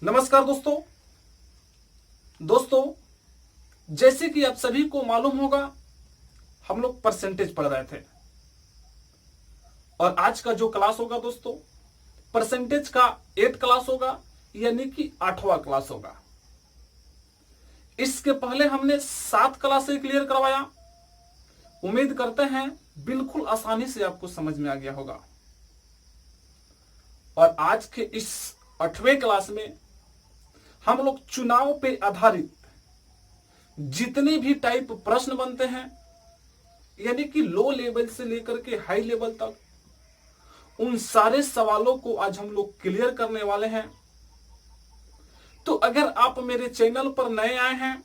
नमस्कार दोस्तों, जैसे कि आप सभी को मालूम होगा, हम लोग परसेंटेज पढ़ रहे थे और आज का जो क्लास होगा दोस्तों, परसेंटेज का 8th क्लास होगा, यानी कि 8वां क्लास होगा। इसके पहले हमने 7 क्लासें क्लियर करवाया। उम्मीद करते हैं बिल्कुल आसानी से आपको समझ में आ गया होगा। और आज के इस 8वें क्लास में हम लोग चुनाव पे आधारित जितने भी टाइप प्रश्न बनते हैं, यानी कि लो लेवल से लेकर के हाई लेवल तक, उन सारे सवालों को आज हम लोग क्लियर करने वाले हैं। तो अगर आप मेरे चैनल पर नए आए हैं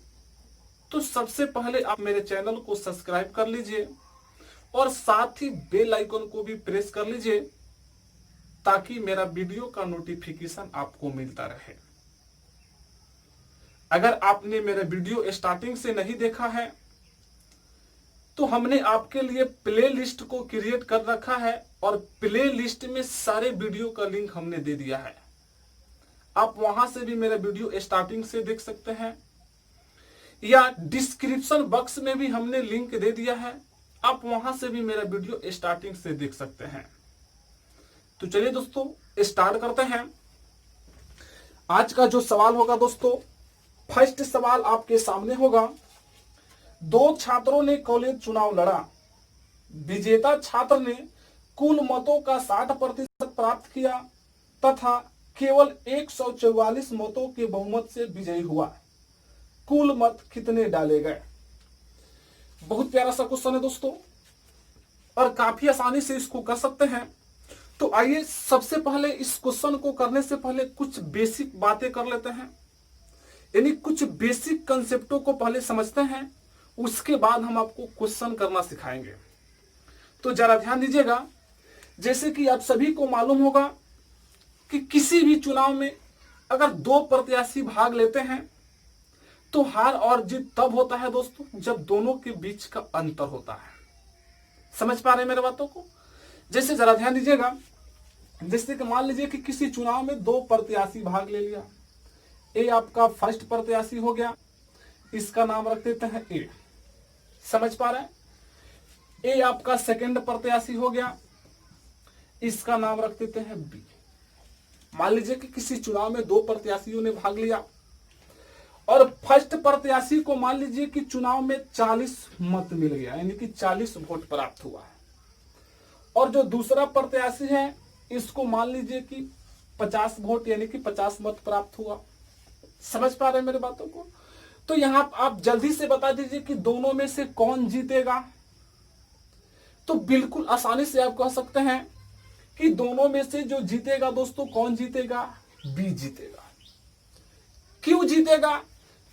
तो सबसे पहले आप मेरे चैनल को सब्सक्राइब कर लीजिए और साथ ही बेल आइकन को भी प्रेस कर लीजिए ताकि मेरा वीडियो का नोटिफिकेशन आपको मिलता रहे। अगर आपने मेरा वीडियो स्टार्टिंग से नहीं देखा है तो हमने आपके लिए प्ले लिस्ट को क्रिएट कर रखा है और प्ले लिस्ट में सारे वीडियो का लिंक हमने दे दिया है। आप वहां से भी मेरा वीडियो स्टार्टिंग से देख सकते हैं या डिस्क्रिप्शन बॉक्स में भी हमने लिंक दे दिया है, आप वहां से भी मेरा वीडियो स्टार्टिंग से देख सकते हैं। तो चलिए दोस्तों स्टार्ट करते हैं। आज का जो सवाल होगा दोस्तों, फर्स्ट सवाल आपके सामने होगा। 2 छात्रों ने कॉलेज चुनाव लड़ा। विजेता छात्र ने कुल मतों का 60% प्राप्त किया तथा केवल 144 मतों के बहुमत से विजयी हुआ। कुल मत कितने डाले गए? बहुत प्यारा सा क्वेश्चन है दोस्तों और काफी आसानी से इसको कर सकते हैं। तो आइए सबसे पहले इस क्वेश्चन को करने से पहले कुछ बेसिक बातें कर लेते हैं, यानी कुछ बेसिक कंसेप्टों को पहले समझते हैं, उसके बाद हम आपको क्वेश्चन करना सिखाएंगे। तो जरा ध्यान दीजिएगा। जैसे कि आप सभी को मालूम होगा कि किसी भी चुनाव में अगर 2 प्रत्याशी भाग लेते हैं तो हार और जीत तब होता है दोस्तों जब दोनों के बीच का अंतर होता है। समझ पा रहे हैं मेरे बातों को? जैसे जरा ध्यान दीजिएगा। जैसे कि मान लीजिए कि किसी चुनाव में 2 प्रत्याशी भाग ले लिया। ए आपका फर्स्ट प्रत्याशी हो गया, इसका नाम रख देते हैं ए। समझ पा रहे हैं? ए आपका सेकंड प्रत्याशी हो गया, इसका नाम रख देते हैं बी। मान लीजिए कि किसी चुनाव में 2 प्रत्याशियों ने भाग लिया और फर्स्ट प्रत्याशी को मान लीजिए कि चुनाव में 40 मत मिल गया, यानी कि 40 वोट प्राप्त हुआ है। और जो दूसरा प्रत्याशी है इसको मान लीजिए कि 50 वोट यानी कि 50 मत प्राप्त हुआ। समझ पा रहे हैं मेरी बातों को? तो यहां आप जल्दी से बता दीजिए कि दोनों में से कौन जीतेगा। तो बिल्कुल आसानी से आप कह सकते हैं कि दोनों में से जो जीतेगा दोस्तों, कौन जीतेगा? बी जीतेगा। क्यों जीतेगा?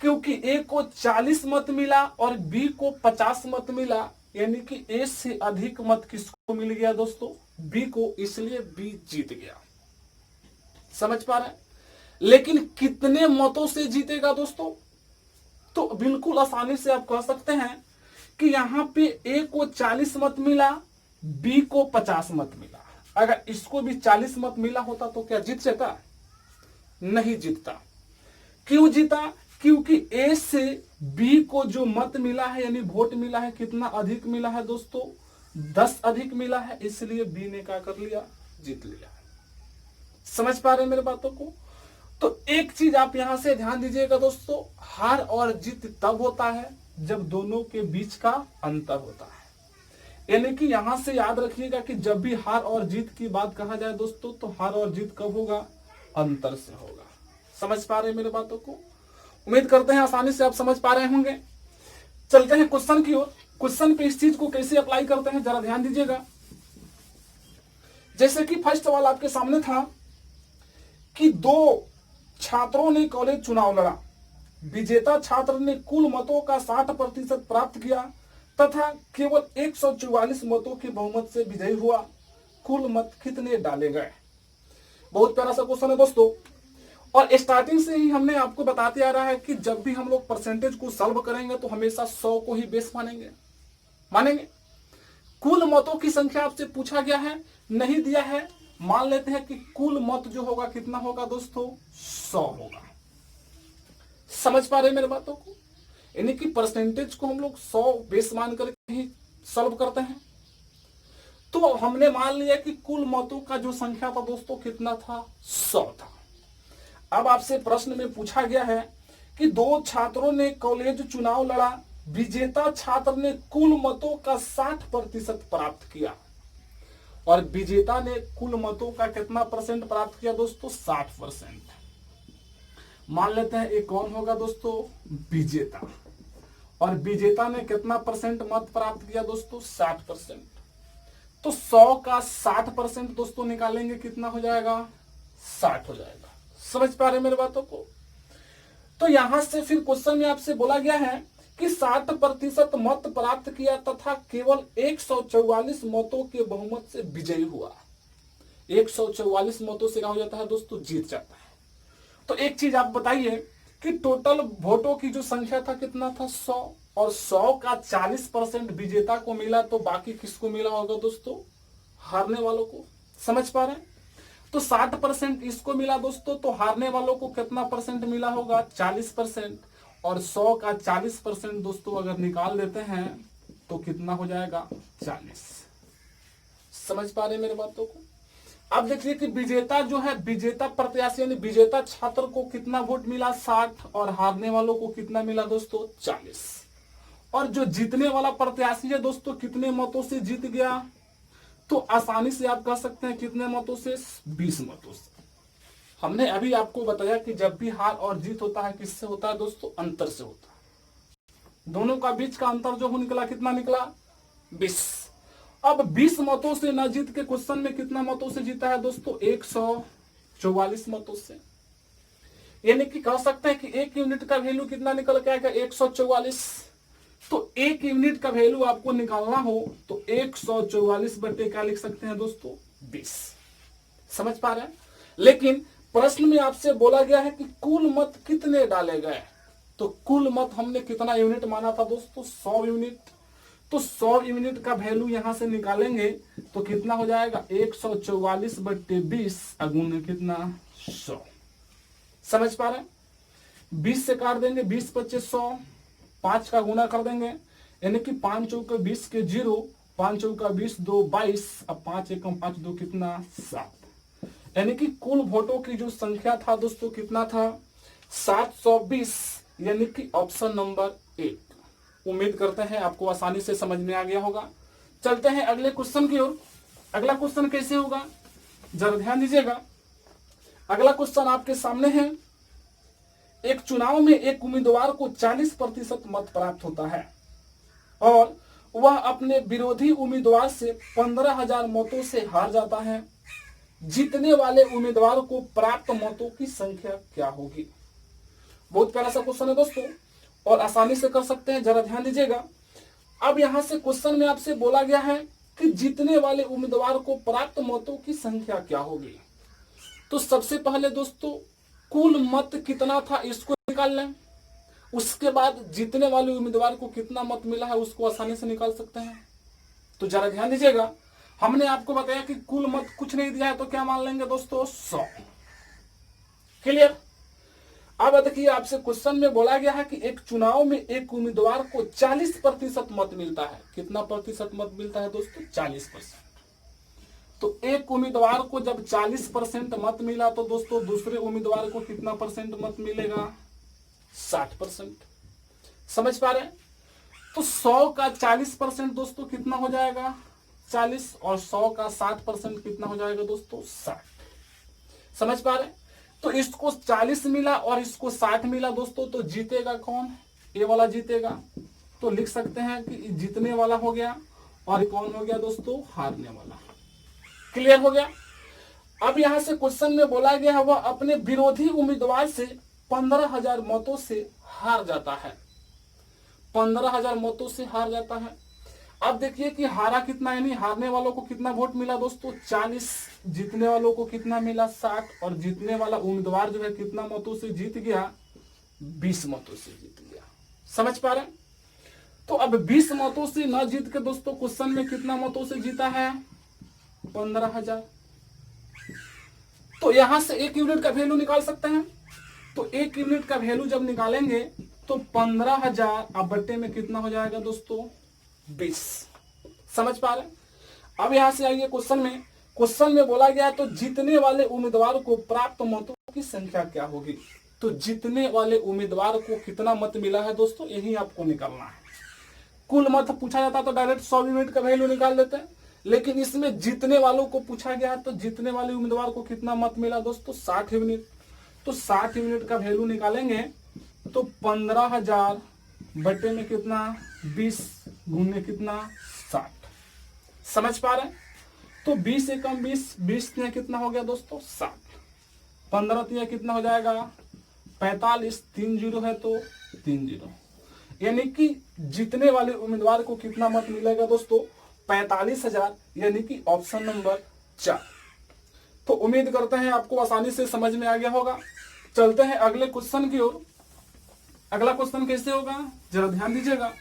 क्योंकि ए को 40 मत मिला और बी को 50 मत मिला, यानी कि ए से अधिक मत किसको मिल गया दोस्तों? बी को, इसलिए बी जीत गया। समझ पा रहे हैं? लेकिन कितने मतों से जीतेगा दोस्तों? तो बिल्कुल आसानी से आप कह सकते हैं कि यहां पे ए को 40 मत मिला, बी को 50 मत मिला। अगर इसको भी 40 मत मिला होता तो क्या जीत जाता? नहीं जीतता। क्यों जीता? क्योंकि ए से बी को जो मत मिला है यानी वोट मिला है, कितना अधिक मिला है दोस्तों? 10 अधिक मिला है, इसलिए बी ने क्या कर लिया? जीत लिया। समझ पा रहे हैं मेरे बातों को? तो एक चीज आप यहां से ध्यान दीजिएगा दोस्तों, हार और जीत तब होता है जब दोनों के बीच का अंतर होता है। यानी कि यहां से याद रखिएगा कि जब भी हार और जीत की बात कहा जाए दोस्तों, तो हार और जीत कब होगा? अंतर से होगा। समझ पा रहे हैं मेरे बातों को? उम्मीद करते हैं आसानी से आप समझ पा रहे होंगे। चलते हैं क्वेश्चन की ओर। क्वेश्चन पे इस चीज को कैसे अप्लाई करते हैं जरा ध्यान दीजिएगा। जैसे कि फर्स्ट सवाल आपके सामने था कि 2 छात्रों ने कॉलेज चुनाव लड़ा। विजेता छात्र ने कुल मतों का 60% प्राप्त किया तथा केवल 144 मतों के बहुमत से विजयी हुआ। कुल मत कितने डाले गए? बहुत प्यारा सा क्वेश्चन है दोस्तों और स्टार्टिंग से ही हमने आपको बताते आ रहा है कि जब भी हम लोग परसेंटेज को सॉल्व करेंगे तो हमेशा 100 को ही बेस मानेंगे। कुल मतों की संख्या आपसे पूछा गया है, नहीं दिया है मान लेते हैं कि कुल मत जो होगा कितना होगा दोस्तों, 100 होगा। समझ पा रहे हैं मेरे बातों को? यानी कि परसेंटेज को हम लोग 100 बेस मान करके ही सॉल्व करते हैं। तो हमने मान लिया कि कुल मतों का जो संख्या था दोस्तों कितना था, 100 था। अब आपसे प्रश्न में पूछा गया है कि दो छात्रों ने कॉलेज चुनाव लड़ा, विजेता छात्र ने कुल मतों का 60% प्राप्त किया और विजेता ने कुल मतों का कितना परसेंट प्राप्त किया दोस्तों, 60%। मान लेते हैं ये कौन होगा दोस्तों, विजेता। और विजेता ने कितना परसेंट मत प्राप्त किया दोस्तों, 60%। तो 100 का 60% दोस्तों निकालेंगे, कितना हो जाएगा, 60 हो जाएगा। समझ पा रहे मेरे बातों को? तो यहां से फिर क्वेश्चन में आपसे बोला गया है कि 60% मत प्राप्त किया तथा केवल 144 मतों के बहुमत से विजयी हुआ। 144 मतों से क्या हो जाता है दोस्तों, जीत जाता है। तो एक चीज आप बताइए कि टोटल वोटों की जो संख्या था कितना था, 100, और 100 का 40% विजेता को मिला, तो बाकी किसको मिला होगा दोस्तों, हारने वालों को। समझ पा रहे हैं? तो 60% इसको मिला दोस्तों, तो हारने वालों को कितना परसेंट मिला होगा, 40%। और 100 का 40% दोस्तों अगर निकाल देते हैं तो कितना हो जाएगा, 40। समझ पा रहे हैं मेरे बातों को? अब देखिए कि विजेता जो है, विजेता प्रत्याशी यानी विजेता छात्र को कितना वोट मिला, 60, और हारने वालों को कितना मिला दोस्तों, 40। और जो जीतने वाला प्रत्याशी है दोस्तों कितने मतों से जीत गया, तो आसानी से आप कह सकते हैं कितने मतों से, 20 मतों से। हमने अभी आपको बताया कि जब भी हार और जीत होता है किससे होता है दोस्तों, अंतर से होता है। दोनों का बीच का अंतर जो निकला, कितना निकला, 20। अब 20 मतों से न जीत के क्वेश्चन में कितना मतों से जीता है दोस्तों, 144 मतों से। यानी कि कह सकते हैं कि 1 यूनिट का वैल्यू कितना निकल के आएगा, 144। तो 1 यूनिट का वैल्यू आपको निकालना हो तो 144 बटे क्या लिख सकते हैं दोस्तों, 20। समझ पा रहे हैं? लेकिन प्रश्न में आपसे बोला गया है कि कुल मत कितने डाले गए, तो कुल मत हमने कितना यूनिट माना था दोस्तों, 100 यूनिट। तो 100 यूनिट का वैल्यू यहां से निकालेंगे तो कितना हो जाएगा, 144 बटे 20 अगुण कितना, 100। समझ पा रहे हैं? 20 से काट देंगे, 20 25 100, 5 का गुना कर देंगे, यानी कि 5 चौका 20 के 0, 5 चौका 20, 2 22, अब 5 एकम 5 2 कितना, 7। यानी कि कुल वोटों की जो संख्या था दोस्तों कितना था, 720, यानी कि ऑप्शन नंबर 1। उम्मीद करते हैं आपको आसानी से समझ में आ गया होगा। चलते हैं अगले क्वेश्चन की ओर। अगला क्वेश्चन कैसे होगा, जरा ध्यान दीजिएगा। अगला क्वेश्चन आपके सामने है। एक चुनाव में एक उम्मीदवार को 40% मत प्राप्त होता है और वह अपने विरोधी उम्मीदवार से 15,000 मतों से हार जाता है। जीतने वाले उम्मीदवार को प्राप्त मतों की संख्या क्या होगी। बहुत प्यारा सा क्वेश्चन है दोस्तों और आसानी से कर सकते हैं, जरा ध्यान दीजिएगा। अब यहां से क्वेश्चन में आपसे बोला गया है कि जीतने वाले उम्मीदवार को प्राप्त मतों की संख्या क्या होगी। तो सबसे पहले दोस्तों कुल मत कितना था इसको निकाल लें, उसके बाद जीतने वाले उम्मीदवार को कितना मत मिला है उसको आसानी से निकाल सकते हैं। तो जरा ध्यान दीजिएगा, हमने आपको बताया कि कुल मत कुछ नहीं दिया है तो क्या मान लेंगे दोस्तों, 100। क्लियर? अब देखिए आपसे क्वेश्चन में बोला गया है कि एक चुनाव में एक उम्मीदवार को 40% मत मिलता है। कितना प्रतिशत मत मिलता है दोस्तों, 40%। तो एक उम्मीदवार को जब 40% मत मिला तो दोस्तों दूसरे उम्मीदवार को कितना परसेंट मत मिलेगा, 60%। समझ पा रहे हैं? तो 100 का 40% दोस्तों कितना हो जाएगा, 40, और 100 का 60% कितना हो जाएगा दोस्तों, 60। समझ पा रहे हैं? तो इसको 40 मिला और इसको 60 मिला दोस्तों, तो जीतेगा कौन, ये वाला जीतेगा। तो लिख सकते हैं कि जीतने वाला हो गया और कौन हो गया दोस्तों, हारने वाला। क्लियर हो गया? अब यहां से क्वेश्चन में बोला गया है वह अपने विरोधी उम्मीदवार से 15,000 मतों से हार जाता है। 15,000 मतों से हार जाता है। अब देखिए कि हारा कितना, यानी हारने वालों को कितना वोट मिला दोस्तों, 40, जीतने वालों को कितना मिला, 60, और जीतने वाला उम्मीदवार जो है कितना मतों से जीत गया, 20 मतों से जीत गया। समझ पा रहे हैं? तो अब 20 मतों से न जीत के दोस्तों क्वेश्चन में कितना मतों से जीता है, 15,000। तो यहां से 1 यूनिट का वैल्यू निकाल सकते हैं। तो 1 यूनिट का वैल्यू जब निकालेंगे तो 15,000 अब बट्टे में कितना हो जाएगा दोस्तों 20। समझ पा रहे हैं। अब यहां से आइए क्वेश्चन में बोला गया तो जीतने वाले उम्मीदवार को प्राप्त मतों की संख्या क्या होगी। तो जीतने वाले उम्मीदवार को कितना मत मिला है दोस्तों, यही आपको निकालना है। कुल मत पूछा जाता तो डायरेक्ट 100 यूनिट का वैल्यू निकाल देते हैं, लेकिन इसमें जीतने वालों को पूछा गया है तो जीतने वाले उम्मीदवार को कितना मत मिला दोस्तों 60 यूनिट। तो 60 यूनिट का वैल्यू निकालेंगे तो 15,000 बटे में कितना 20 गुने कितना 60। समझ पा रहे हैं। तो 20 से कम 20 में कितना हो गया दोस्तों 60। 15 तिया कितना हो जाएगा 45, 3 जीरो है तो 3 जीरो, यानी कि जीतने वाले उम्मीदवार को कितना मत मिलेगा दोस्तों 45,000, यानी कि ऑप्शन नंबर 4। तो उम्मीद करते हैं आपको आसानी से समझ में आ गया होगा। चलते हैं अगले क्वेश्चन की ओर। अगला क्वेश्चन कैसे होगा जरा ध्यान दीजिएगा।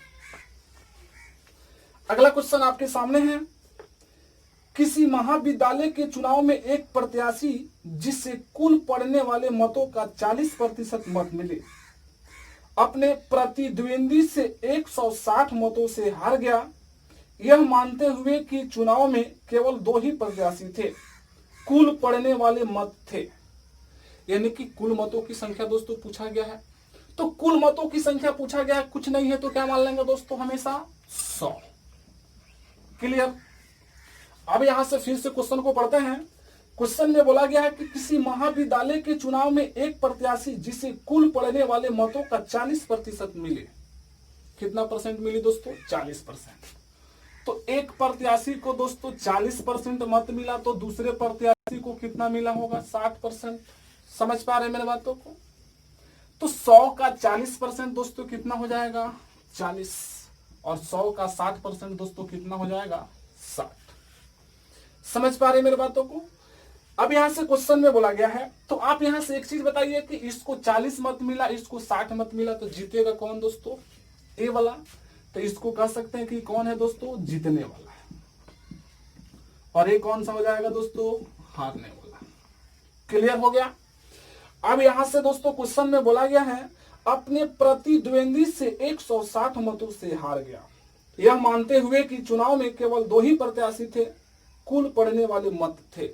अगला क्वेश्चन आपके सामने है। किसी महाविद्यालय के चुनाव में एक प्रत्याशी जिससे कुल पड़ने वाले मतों का 40% मत मिले अपने प्रतिद्वंदी से 160 मतों से हार गया, यह मानते हुए कि चुनाव में केवल 2 ही प्रत्याशी थे, कुल पड़ने वाले मत थे। यानी कि कुल मतों की संख्या दोस्तों पूछा गया है। तो कुल मतों की संख्या पूछा गया है, कुछ नहीं है तो क्या मान लेंगे दोस्तों हमेशा 100। क्लियर। अब यहां से फिर से क्वेश्चन को पढ़ते हैं। क्वेश्चन में बोला गया है कि किसी महाविद्यालय के चुनाव में एक प्रत्याशी जिसे कुल पड़ने वाले मतों का 40% मिले, कितना परसेंट मिली दोस्तों 40%। तो एक प्रत्याशी को दोस्तों 40% मत मिला तो दूसरे प्रत्याशी को कितना मिला होगा 60%। समझ पा रहे हैं मेरे बातों को। तो 100 का 40% दोस्तों कितना हो जाएगा 40, और 100 का 60% दोस्तों कितना हो जाएगा 60। समझ पा रहे हैं मेरे बातों को। अब यहां से क्वेश्चन में बोला गया है, तो आप यहां से एक चीज बताइए कि इसको 40 मत मिला, इसको 60 मत मिला, तो जीतेगा कौन दोस्तों ए वाला। तो इसको कह सकते हैं कि कौन है दोस्तों जीतने वाला है, और ये कौन सा हो जाएगा दोस्तों हारने वाला। क्लियर हो गया। अब यहां से दोस्तों क्वेश्चन में बोला गया है अपने प्रतिद्वंदी से 160 मतों से हार गया, यह मानते हुए कि चुनाव में केवल 2 ही प्रत्याशी थे, कुल पड़ने वाले मत थे।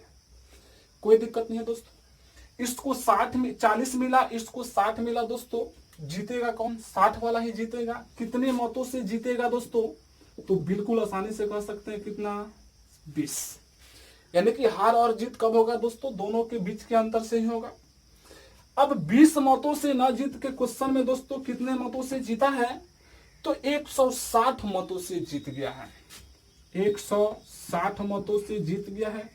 कोई दिक्कत नहीं है दोस्तों। इसको 40 मिला, इसको 60 मिला दोस्तों, जीतेगा कौन 60 वाला ही जीतेगा। कितने मतों से जीतेगा दोस्तों, तो बिल्कुल आसानी से कह सकते हैं कितना 20। यानी कि हार और जीत कब होगा दोस्तों, दोनों के बीच के अंतर से ही होगा। अब 20 मतों से ना जीत के क्वेश्चन में दोस्तों कितने मतों से जीता है, तो 160 मतों से जीत गया है। 160 मतों से जीत गया है।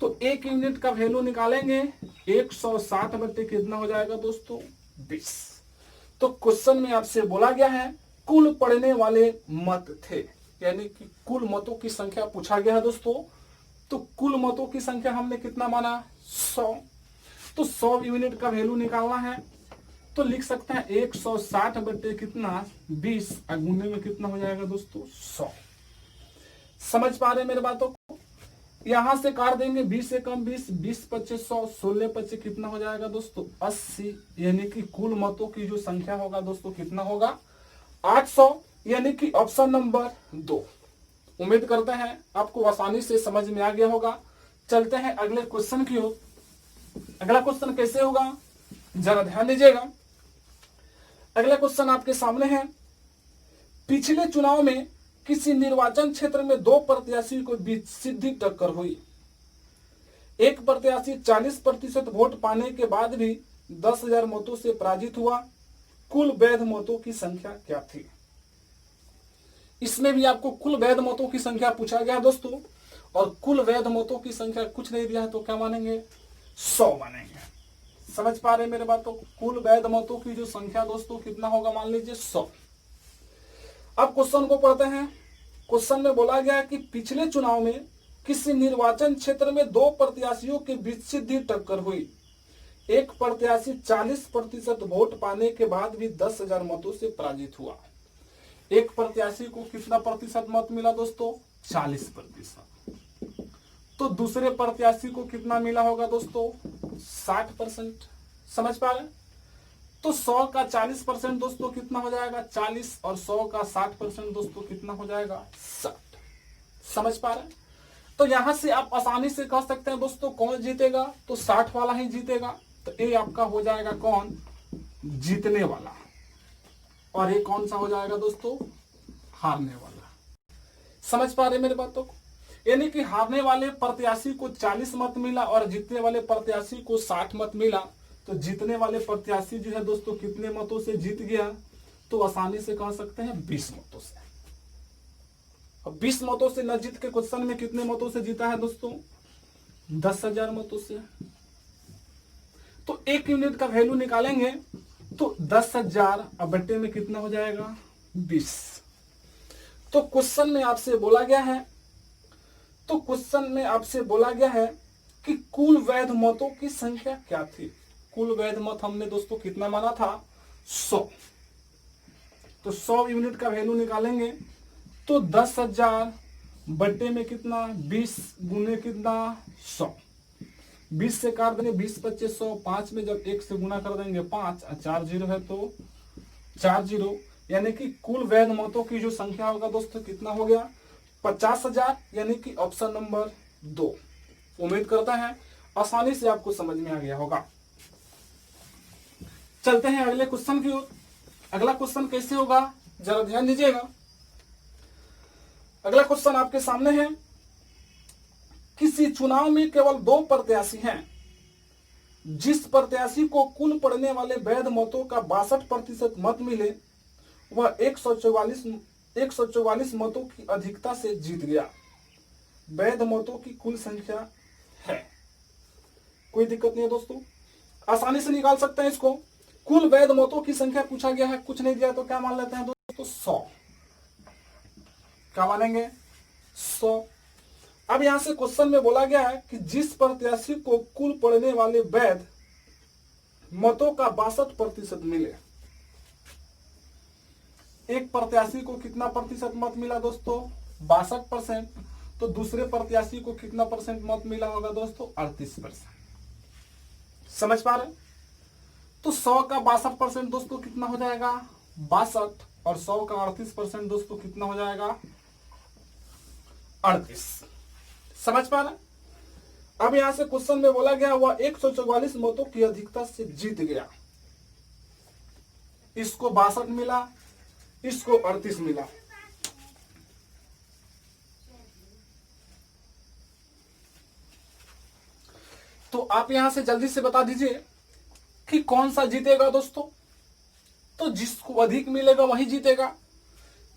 तो 1 यूनिट का वैल्यू निकालेंगे 160 बटे कितना हो जाएगा दोस्तों 20। तो क्वेश्चन में आपसे बोला गया है कुल पड़ने वाले मत थे, यानी कि कुल मतों की संख्या पूछा गया है दोस्तों। तो कुल मतों की संख्या हमने कितना माना 100। तो 100 यूनिट का वैल्यू निकालना है, तो लिख सकते हैं 160 बटे कितना 20, गुने में कितना हो जाएगा दोस्तों 100। समझ पा रहे हैं मेरे बातों को। यहां से काट देंगे 20 से कम 20, 20 25 100, 16 25 कितना हो जाएगा दोस्तों 80। यानी कि कुल मतों की जो संख्या होगा दोस्तों कितना होगा 800, यानी कि ऑप्शन नंबर 2। उम्मीद करते हैं आपको आसानी से समझ में आ गया होगा। चलते हैं अगले क्वेश्चन की ओर। अगला क्वेश्चन कैसे होगा जरा ध्यान दीजिएगा। अगला क्वेश्चन आपके सामने है। पिछले चुनाव में किसी निर्वाचन क्षेत्र में 2 प्रत्याशी को बीच सीधी टक्कर हुई। एक प्रत्याशी 40% वोट पाने के बाद भी 10,000 मतों से पराजित हुआ। कुल वैध मतों की संख्या क्या थी। इसमें भी आपको कुल वैध मतों की संख्या पूछा गया दोस्तों, और कुल वैध मतों की संख्या कुछ नहीं दिया है तो क्या मानेंगे 100 मानेंगे। समझ पा रहे हैं मेरे बातों को। कुल वैध मतों की जो संख्या दोस्तों कितना होगा मान लीजिए 100। अब क्वेश्चन को पढ़ते हैं। क्वेश्चन में बोला गया कि पिछले चुनाव में किसी निर्वाचन क्षेत्र में 2 प्रत्याशियों के बीच सीधी टक्कर हुई। एक प्रत्याशी 40% वोट पाने के बाद भी 10,000 मतों से पराजित हुआ। एक प्रत्याशी को कितना प्रतिशत मत मिला दोस्तों 40%। तो दूसरे प्रत्याशी को कितना मिला होगा दोस्तों 60%। समझ पा रहे हैं? तो 100 का 40% दोस्तों कितना हो जाएगा? 40, और 100 का 60% दोस्तों कितना हो जाएगा? 60। समझ पा रहे हैं? तो यहां से आप आसानी से कह सकते हैं दोस्तों कौन जीतेगा, तो 60 वाला ही जीतेगा। तो ये आपका हो जाएगा कौन? जीतने वाला। और ये कौन सा हो जाएगा दोस्तों? हारने वाला। समझ पा रहे मेरे बातों को? यानी कि हारने वाले प्रत्याशी को 40 मत मिला और जीतने वाले प्रत्याशी को 60 मत मिला। तो जीतने वाले प्रत्याशी जो है दोस्तों कितने मतों से जीत गया? तो आसानी से कह सकते हैं 20 मतों से। अब 20 मतों से न जीत के क्वेश्चन में कितने मतों से जीता है दोस्तों? 10,000 मतों से। तो 1 यूनिट का वैल्यू निकालेंगे तो 10,000 अब बट्टे में कितना हो जाएगा? 20। तो क्वेश्चन में आपसे बोला गया है कि कुल वैध मतों की संख्या क्या थी? कुल वैध मत हमने दोस्तों कितना माना था? 100। तो 100 यूनिट का वैल्यू निकालेंगे तो 10,000 बट्टे में कितना? 20 गुने कितना? 100। 20 से काट देंगे 20 25 100। 5 में जब 1 से गुना कर देंगे 5, 4 जीरो है तो 4 जीरो, यानी कि कुल वैध मतों की जो संख्या होगा दोस्तों कितना हो गया? 50,000, यानी कि ऑप्शन नंबर 2। उम्मीद करता है आसानी से आपको समझ में आ गया होगा। चलते हैं अगले क्वेश्चन की ओर। अगला क्वेश्चन कैसे होगा जरा ध्यान दीजिएगा। अगला क्वेश्चन आपके सामने है, किसी चुनाव में केवल 2 प्रत्याशी हैं। जिस प्रत्याशी को कुल पड़ने वाले वैध मतों का 62% मत मिले वह 144 मतों की अधिकता से जीत गया। वैध मतों की कुल संख्या है। कोई दिक्कत नहीं है दोस्तों, आसानी से निकाल सकते हैं इसको। कुल वैध मतों की संख्या पूछा गया है, कुछ नहीं दिया तो क्या मान लेते हैं दोस्तों? 100। क्या मानेंगे? 100। अब यहां से क्वेश्चन में बोला गया है कि जिस प्रत्याशी को कुल पड़ने वाले वैध मतों का 62% मिले। एक प्रत्याशी को कितना प्रतिशत मत मिला दोस्तों? 62%। तो दूसरे प्रत्याशी को कितना परसेंट मत मिला होगा दोस्तों? 38%। समझ पा रहे? तो 100 का 62% दोस्तों कितना हो जाएगा? 62, और 100 का 38% दोस्तों कितना हो जाएगा? 38। समझ पा रहे? अब यहां से क्वेश्चन में बोला गया वह 144 मतों की अधिकता से जीत गया। इसको 62 मिला, इसको 38 मिला। तो आप यहां से जल्दी से बता दीजिए कि कौन सा जीतेगा दोस्तों? तो जिसको अधिक मिलेगा वही जीतेगा।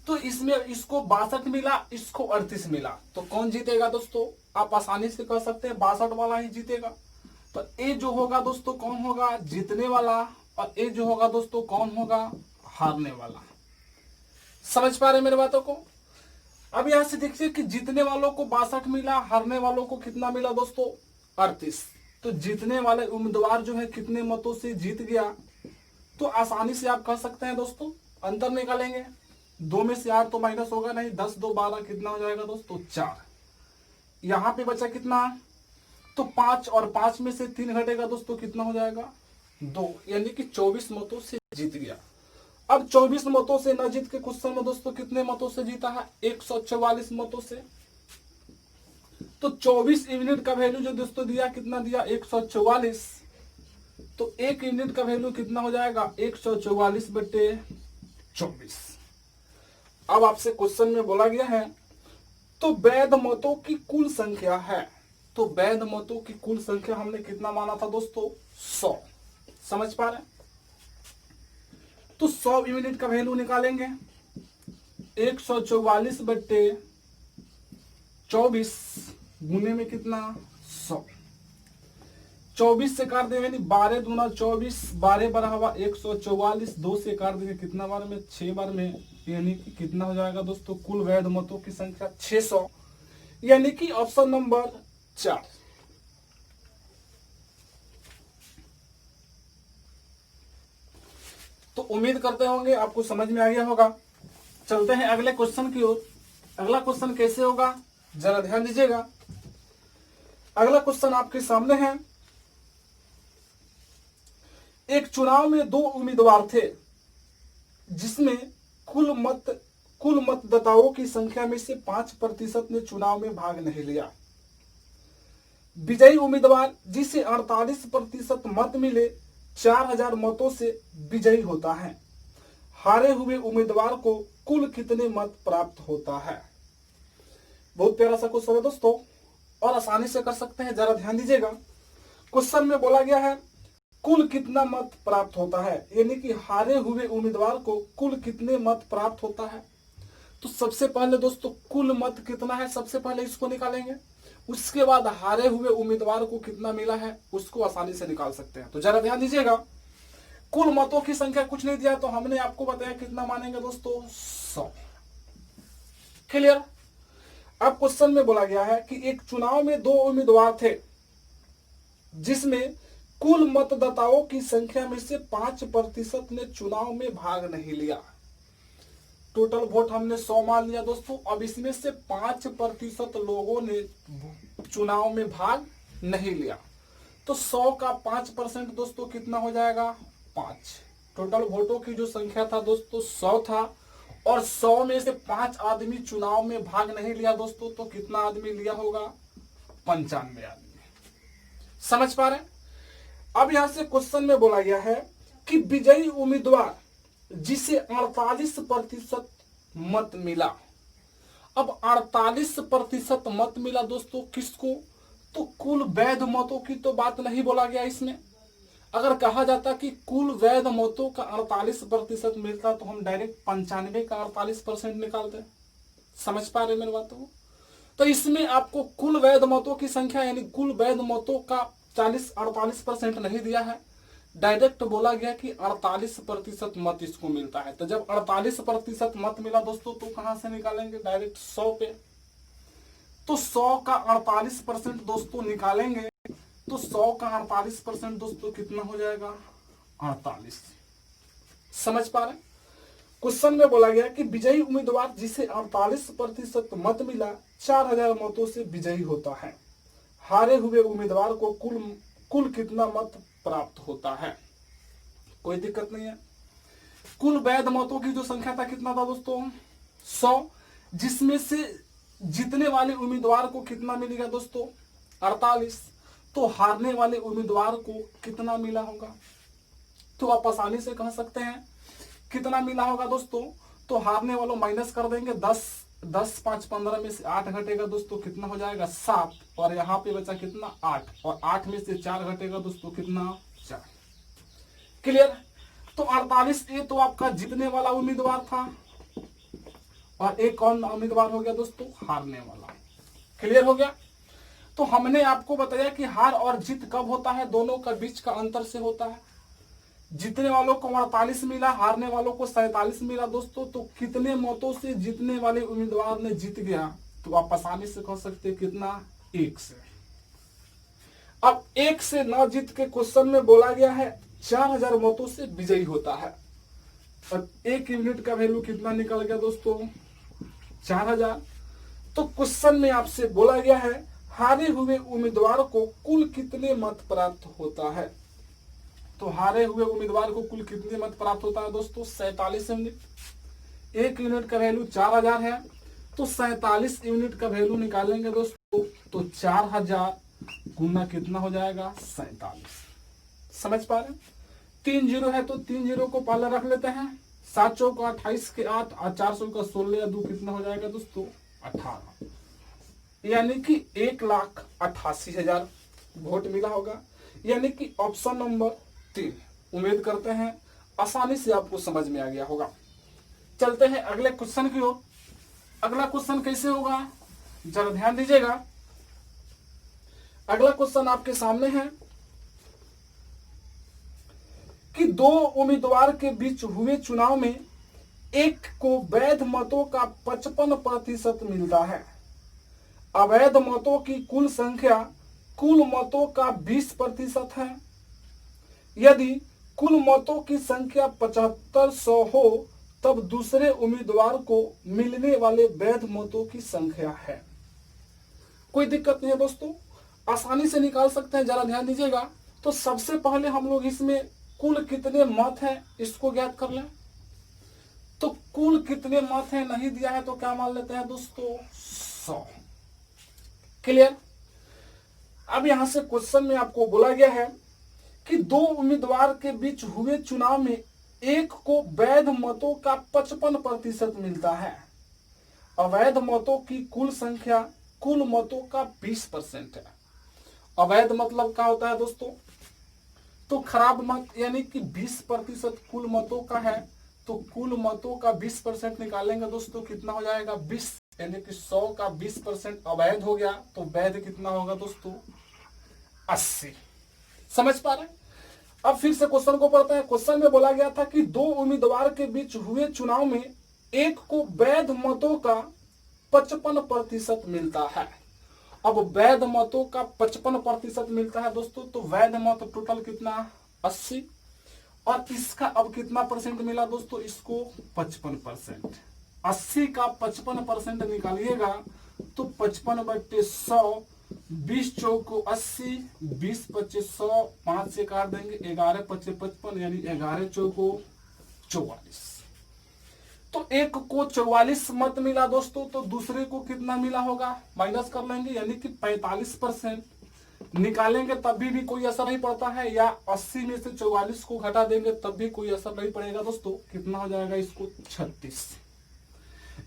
तो इसमें इसको 62 मिला, इसको 38 मिला, तो कौन जीतेगा दोस्तों? आप आसानी से कह सकते हैं 62 वाला ही जीतेगा। तो ए जो होगा दोस्तों कौन होगा? जीतने वाला। और ए जो होगा दोस्तों कौन होगा? हारने वाला। समझ पा रहे मेरे बातों को? अब यहां से देखिए कि जीतने वालों को 62 मिला, हारने वालों को कितना मिला दोस्तों? 38। तो जीतने वाले उम्मीदवार जो है कितने मतों से जीत गया? तो आसानी से आप कह सकते हैं दोस्तों, अंतर निकालेंगे। 2 में से 8 तो माइनस होगा नहीं, 10 2 12 कितना हो जाएगा दोस्तों? 4। यहां पे बचा कितना? तो 5, और 5 में से 3 घटेगा दोस्तों कितना हो जाएगा? 2, यानी कि 24 मतों से जीत गया। अब 24 मतों से न जीत के क्वेश्चन में दोस्तों कितने मतों से जीता है? 144 मतों से। तो 24 यूनिट का वैल्यू जो दोस्तों दिया कितना दिया? 144। तो 1 यूनिट का वैल्यू कितना हो जाएगा? 144 बटे 24। अब आपसे क्वेश्चन में बोला गया है तो वैध मतों की कुल संख्या है। तो वैध मतों की कुल संख्या हमने कितना माना था दोस्तों? 100। समझ पा रहे हैं? तो 100 यूनिट का वैल्यू निकालेंगे। 144 बटे 24 गुने में कितना? 100। 24 से काट देंगे, 12 दूना 24, 12 बरा हुआ 144। 2 से काट देंगे कितना बार में? 6 बार में, यानी कि कितना हो जाएगा दोस्तों? कुल वैध मतों की संख्या 600, यानी कि ऑप्शन नंबर 4। तो उम्मीद करते होंगे आपको समझ में आ गया होगा। चलते हैं अगले क्वेश्चन की ओर। अगला क्वेश्चन कैसे होगा जरा ध्यान दीजिएगा। अगला क्वेश्चन आपके सामने है, एक चुनाव में 2 उम्मीदवार थे जिसमें कुल मतदाताओं की संख्या में से 5% ने चुनाव में भाग नहीं लिया। विजयी उम्मीदवार जिसे 48% मत मिले 4000 मतों से विजयी होता है। हारे हुए उम्मीदवार को कुल कितने मत प्राप्त होता है। बहुत प्यारा सा क्वेश्चन है दोस्तों और आसानी से कर सकते हैं। जरा ध्यान दीजिएगा, क्वेश्चन में बोला गया है कुल कितना मत प्राप्त होता है, यानी कि हारे हुए उम्मीदवार को कुल कितने मत प्राप्त होता है। तो सबसे पहले दोस्तों कुल मत कितना है, सबसे पहले इसको निकालेंगे। उसके बाद हारे हुए उम्मीदवार को कितना मिला है उसको आसानी से निकाल सकते हैं। तो जरा ध्यान दीजिएगा, कुल मतों की संख्या कुछ नहीं दिया तो हमने आपको बताया कितना मानेंगे दोस्तों, 100। क्लियर। अब क्वेश्चन में बोला गया है कि एक चुनाव में 2 उम्मीदवार थे जिसमें कुल मतदाताओं की संख्या में से 5% ने चुनाव में भाग नहीं लिया। टोटल वोट हमने 100 मान लिया दोस्तों। अब इसमें से 5% लोगों ने चुनाव में भाग नहीं लिया, तो 100 का 5% दोस्तों कितना हो जाएगा, 5। टोटल वोटों की जो संख्या था दोस्तों 100 था और 100 में से 5 आदमी चुनाव में भाग नहीं लिया दोस्तों, तो कितना आदमी लिया होगा, 95 आदमी। समझ पा रहे हैं। अब यहां से क्वेश्चन में बोला गया है कि विजयी उम्मीदवार जिसे 48% मत मिला। अब 48% मत मिला दोस्तों किसको, तो कुल वैध मतों की तो बात नहीं बोला गया इसमें। अगर कहा जाता कि कुल वैध मतों का 48% मिलता तो हम डायरेक्ट 95 का 48% निकालते। समझ पा रहे मेरी बातों को। तो इसमें आपको कुल वैध मतों की संख्या यानी कुल वैध मतों का 48% नहीं दिया है, डायरेक्ट बोला गया कि 48% मत इसको मिलता है। तो जब 48% मत मिला दोस्तों तो कहां से निकालेंगे, डायरेक्ट 100 पे। तो 100 का 48% दोस्तों निकालेंगे तो 100 का 48% दोस्तों कितना हो जाएगा, 48। समझ पा रहे। क्वेश्चन में बोला गया कि विजयी उम्मीदवार जिसे 48% मत मिला 4000 मतों से विजयी होता है। हारे हुए उम्मीदवार को कुल कितना मत प्राप्त होता है। कोई दिक्कत नहीं है। कुल वैध मतों की जो संख्या था कितना था दोस्तों, 100, जिसमें से जीतने वाले उम्मीदवार को कितना मिलेगा दोस्तों, 48। तो हारने वाले उम्मीदवार को कितना मिला होगा, तो आप आसानी से कह सकते हैं कितना मिला होगा दोस्तों। तो हारने वालों माइनस कर देंगे, 10 5 15 में से 8 घटेगा दोस्तों, कितना हो जाएगा, 7। और यहाँ पे बचा कितना, 8। और 8 में से 4 घटेगा दोस्तों, कितना, 4। क्लियर। तो 48 ये तो आपका जीतने वाला उम्मीदवार था और एक कौन उम्मीदवार हो गया दोस्तों, हारने वाला। क्लियर हो गया। तो हमने आपको बताया कि हार और जीत कब होता है, दोनों का बीच का अंतर से होता है। जीतने वालों को 48 मिला, हारने वालों को 47 मिला दोस्तों। तो कितने मतों से जीतने वाले उम्मीदवार ने जीत गया, तो आप आसानी से कह सकते हैं कितना, 1 से। अब 1 से न जीत के क्वेश्चन में बोला गया है 4000 मतों से विजयी होता है। और 1 यूनिट का वैल्यू कितना निकल गया दोस्तों, 4000। तो क्वेश्चन में आपसे बोला गया है हारे हुए उम्मीदवार को कुल कितने मत प्राप्त होता है। तो हारे हुए उम्मीदवार को कुल कितने मत प्राप्त होता है दोस्तों, 47 यूनिट। 1 यूनिट का वैल्यू 4000 है, तो 47 यूनिट का वैल्यू निकालेंगे दोस्तों। तो 4000 गुना कितना हो जाएगा, 47। समझ पा रहे। 3 जीरो है तो 3 जीरो को पहले रख लेते हैं। 7 चौक 28 के 8 और 400 का 16 या 2 कितना हो जाएगा दोस्तों, 18। यानी कि 1,88,000 वोट मिला होगा, यानी कि ऑप्शन नंबर 3। उम्मीद करते हैं आसानी से आपको समझ में आ गया होगा। चलते हैं अगले क्वेश्चन की ओर। अगला क्वेश्चन कैसे होगा, जरा ध्यान दीजिएगा। अगला क्वेश्चन आपके सामने है कि 2 उम्मीदवार के बीच हुए चुनाव में एक को वैध मतों का 55% मिलता है। अवैध मतों की कुल संख्या कुल मतों का 20% है। यदि कुल मतों की संख्या 7500 हो तब दूसरे उम्मीदवार को मिलने वाले वैध मतों की संख्या है। कोई दिक्कत नहीं है दोस्तों, आसानी से निकाल सकते हैं। जरा ध्यान दीजिएगा। तो सबसे पहले हम लोग इसमें कुल कितने मत हैं इसको ज्ञात कर लें। तो कुल कितने मत हैं नहीं दिया है तो क्या मान लेते हैं दोस्तों 100। क्लियर। अब यहां से क्वेश्चन में आपको बोला गया है कि दो उम्मीदवार के बीच हुए चुनाव में एक को वैध मतों का 55% मिलता है, अवैध मतों की कुल संख्या कुल मतों का 20% है। अवैध मतलब क्या होता है दोस्तों, तो खराब मत यानी कि 20% कुल मतों का है, तो कुल मतों का 20% निकालेंगे दोस्तों कितना हो जाएगा 20, यानी कि 100 का 20% अवैध हो गया, तो वैध कितना होगा दोस्तों 80। समझ पा रहे हैं। अब फिर से क्वेश्चन को पढ़ते हैं। क्वेश्चन में बोला गया था कि दो उम्मीदवार के बीच हुए चुनाव में एक को वैध मतों का 55% मिलता है। अब वैध मतों का 55% मिलता है दोस्तों, तो वैध मत टोटल कितना 80, और इसका अब कितना परसेंट मिला दोस्तों, इसको 55%। 80 का 55% निकालिएगा तो 55/100, 20 चौको 80, 20 25 100, 5 से काट देंगे, 11 25 55, यानी 11 चौको 44। तो एक को 44 मत मिला दोस्तों, तो दूसरे को कितना मिला होगा माइनस कर लेंगे, यानी कि 45%। निकालेंगे तब भी कोई असर नहीं पड़ता है, या 80 में से 44 को घटा देंगे तब भी कोई असर नहीं पड़ेगा दोस्तों। कितना हो जाएगा इसको 36,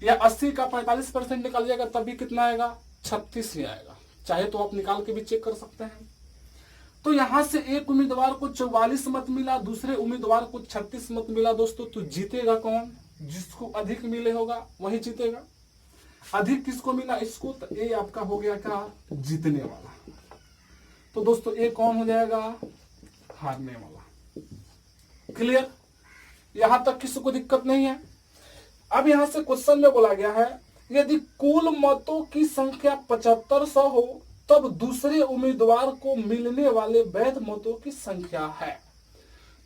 या 80 का 45% निकाल जाएगा तब भी कितना आएगा 36 ही आएगा। चाहे तो आप निकाल के भी चेक कर सकते हैं। तो यहां से एक उम्मीदवार को 44 मत मिला, दूसरे उम्मीदवार को 36 मत मिला दोस्तों। तो जीतेगा कौन, जिसको अधिक मिले होगा वही जीतेगा। अधिक किसको मिला इसको, तो ये आपका हो गया क्या जीतने वाला। तो दोस्तों ये कौन हो जाएगा हारने वाला। क्लियर, यहां तक किसी को दिक्कत नहीं है। अब यहां से क्वेश्चन में बोला गया है यदि कुल मतों की संख्या 7500 हो तब दूसरे उम्मीदवार को मिलने वाले वैध मतों की संख्या है।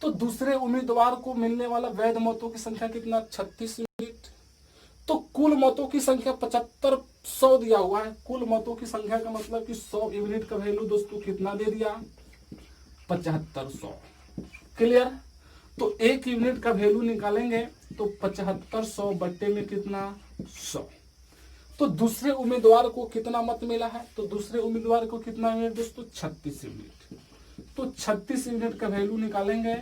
तो दूसरे उम्मीदवार को मिलने वाला वैध मतों की संख्या कितना 36 यूनिट। तो कुल मतों की संख्या 7500 दिया हुआ है। कुल मतों की संख्या का मतलब कि 100 यूनिट का वैल्यू दोस्तों कितना दे दिया 7500। क्लियर। तो एक यूनिट का वैल्यू निकालेंगे तो 7500 बट्टे में कितना 100। तो दूसरे उम्मीदवार को कितना मत मिला है, तो दूसरे उम्मीदवार को कितना यूनिट दोस्तों 36 यूनिट। तो 36 यूनिट का वैल्यू निकालेंगे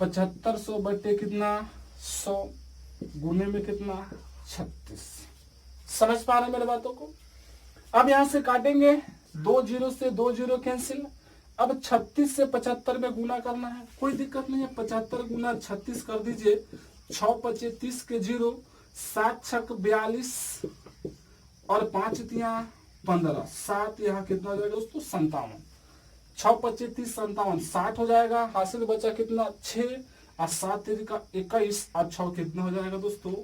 7500 बट्टे कितना 100 गुने में कितना 36। समझ पा रहे हैं मेरे बातों को। अब यहां से काटेंगे 2 0 से 2 0 कैंसिल। अब 36 से 75 में गुना करना है, कोई दिक्कत नहीं है। 75 गुना 36 कर दीजिए, 6 25 30 के 0, 7 6 42 और 5 3 15, 7 यहाँ कितना हो जाएगा दोस्तों 57। 6 25 30 57, 60 हो जाएगा। हासिल बचा कितना 6 और 7 3 का 21 और 6 कितना हो जाएगा दोस्तों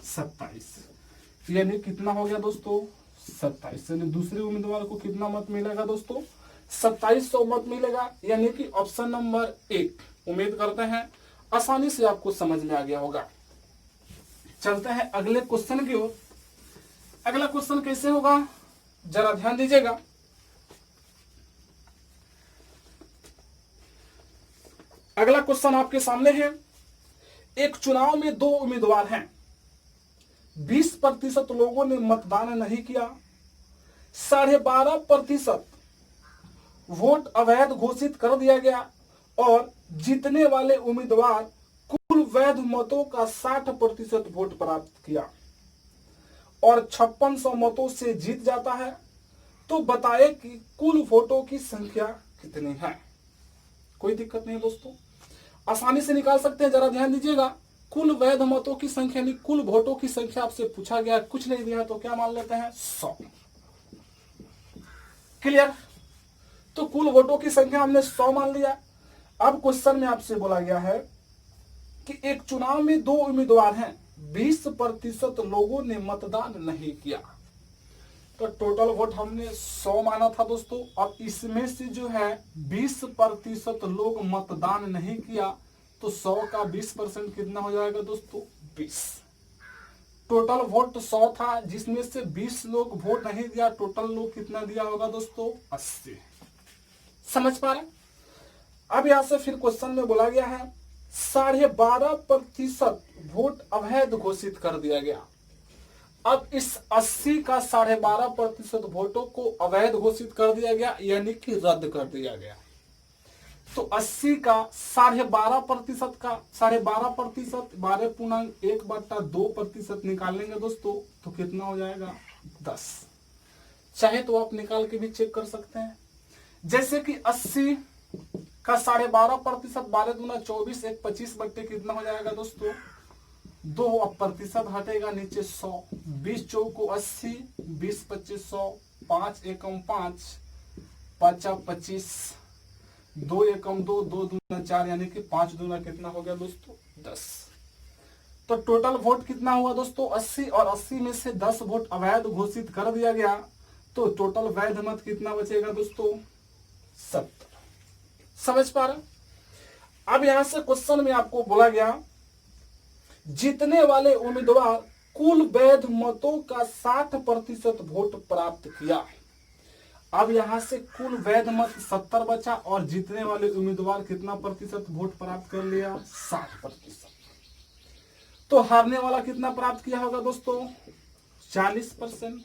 27। यानी कितना हो गया दोस्तों 27। यानी दूसरे उम्मीदवार को कितना मत मिलेगा दोस्तों 2700 मत मिलेगा। यानी कि ऑप्शन नंबर 1। उम्मीद करते हैं आसानी से आपको समझ में आ गया होगा। चलते हैं अगले क्वेश्चन की ओर। अगला क्वेश्चन कैसे होगा जरा ध्यान दीजिएगा। अगला क्वेश्चन आपके सामने है। एक चुनाव में 2 उम्मीदवार हैं, 20% लोगों ने मतदान नहीं किया, 12.5% वोट अवैध घोषित कर दिया गया और जीतने वाले उम्मीदवार कुल वैध मतों का 60% वोट प्राप्त किया और 5600 मतों से जीत जाता है। तो बताए कि कुल वोटों की संख्या कितनी है। कोई दिक्कत नहीं दोस्तों, आसानी से निकाल सकते हैं। जरा ध्यान दीजिएगा, कुल वैध मतों की संख्या यानी कुल वोटों की संख्या आपसे पूछा गया, कुछ नहीं दिया तो क्या मान लेते हैं 100। क्लियर। तो कुल वोटों की संख्या हमने 100 मान लिया। अब क्वेश्चन में आपसे बोला गया है कि एक चुनाव में 2 उम्मीदवार हैं, 20% लोगों ने मतदान नहीं किया। तो टोटल वोट हमने 100 माना था दोस्तों। अब इसमें से जो है 20% लोग मतदान नहीं किया, तो 100 का 20% कितना हो जाएगा दोस्तों 20। टोटल वोट 100 था, जिसमें से 20 लोग वोट नहीं दिया। टोटल लोग कितना दिया होगा दोस्तों 80। समझ पा रहे। अब यहां से फिर क्वेश्चन में बोला गया है 12.5% वोट अवैध घोषित कर दिया गया। अब इस 80 का 12.5% वोटों को अवैध घोषित कर दिया गया, यानी कि रद्द कर दिया गया। तो 80 का 12.5% का 12.5% 12.1/2% निकालेंगे दोस्तों, तो कितना हो जाएगा 10। चाहे तो आप निकाल के भी चेक कर सकते हैं। जैसे कि 80 का 12.5%, 12 दूना 24, 1 25 बट्टे कितना हो जाएगा दोस्तों 2। अब प्रतिशत हटेगा नीचे 100, 20 चौको 80, 20 25 100, 5 एकम 5, 5 25, 2 एकम 2, 2 दूना 4, यानी कि 5 दूना कितना हो गया दोस्तों 10। तो टोटल वोट कितना हुआ दोस्तों 80, और 80 में से 10 वोट अवैध घोषित कर दिया गया, तो टोटल वैध मत कितना बचेगा दोस्तों 70। समझ पा रहे? अब यहां से क्वेश्चन में आपको बोला गया जीतने वाले उम्मीदवार कुल वैध मतों का 60% वोट प्राप्त किया। अब यहां से कुल वैध मत 70 बचा, और जीतने वाले उम्मीदवार कितना प्रतिशत वोट प्राप्त कर लिया 60%। तो हारने वाला कितना प्राप्त किया होगा दोस्तों 40%।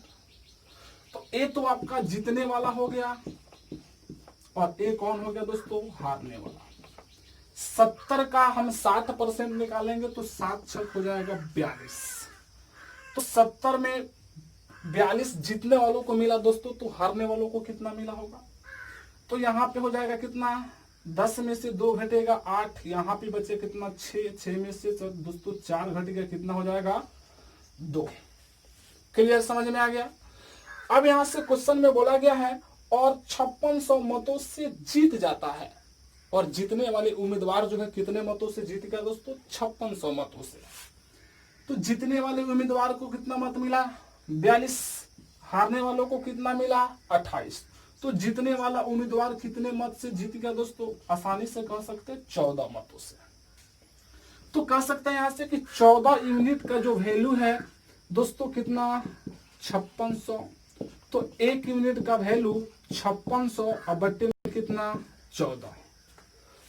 तो ये तो आपका जीतने वाला हो गया, और एक कौन हो गया दोस्तों हारने वाला। 70 का हम 60% निकालेंगे तो 7 छक हो जाएगा 42। तो 70 में 42 जीतने वालों को मिला दोस्तों, तो हारने वालों को कितना मिला होगा। तो यहाँ पे हो जाएगा कितना 10 में से 2 घटेगा 8, यहाँ पे बचे कितना 6, 6 में से दोस्तों 4 घट गया, कितना हो जाएगा 2। क्लियर, समझ में आ गया। अब यहां से क्वेश्चन में बोला गया है और 5600 मतों से जीत जाता है, और जीतने वाले उम्मीदवार जो है कितने मतों से जीत गया दोस्तों 5600 मतों से। तो जीतने वाले उम्मीदवार को कितना मत मिला 42, हारने वालों को कितना मिला 28। तो जीतने वाला उम्मीदवार कितने मत से जीत गया दोस्तों, आसानी से कह सकते हैं 14 मतों से। तो कह सकते हैं यहां से कि 14 यूनिट का जो वैल्यू है दोस्तों कितना 5600। तो 1 यूनिट का वैल्यू 5600 और बट्टे में कितना 14।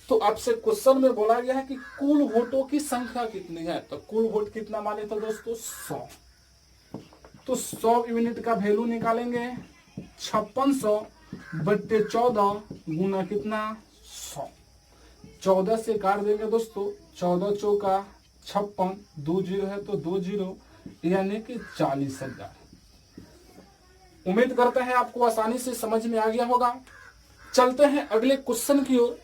तो आपसे क्वेश्चन में बोला गया है कि कुल वोटों की संख्या कितनी है, तो कुल वोट कितना माने तो दोस्तों 100। तो 100 यूनिट का वैल्यू निकालेंगे 5600 बट्टे 14 गुना कितना 100। 14 से काट देंगे दोस्तों, 14 चौका 56, 2 जीरो है तो 2 जीरो, यानी कि 40,000। उम्मीद करते हैं आपको आसानी से समझ में आ गया होगा। चलते हैं अगले क्वेश्चन की ओर।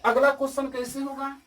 अगला क्वेश्चन कैसे होगा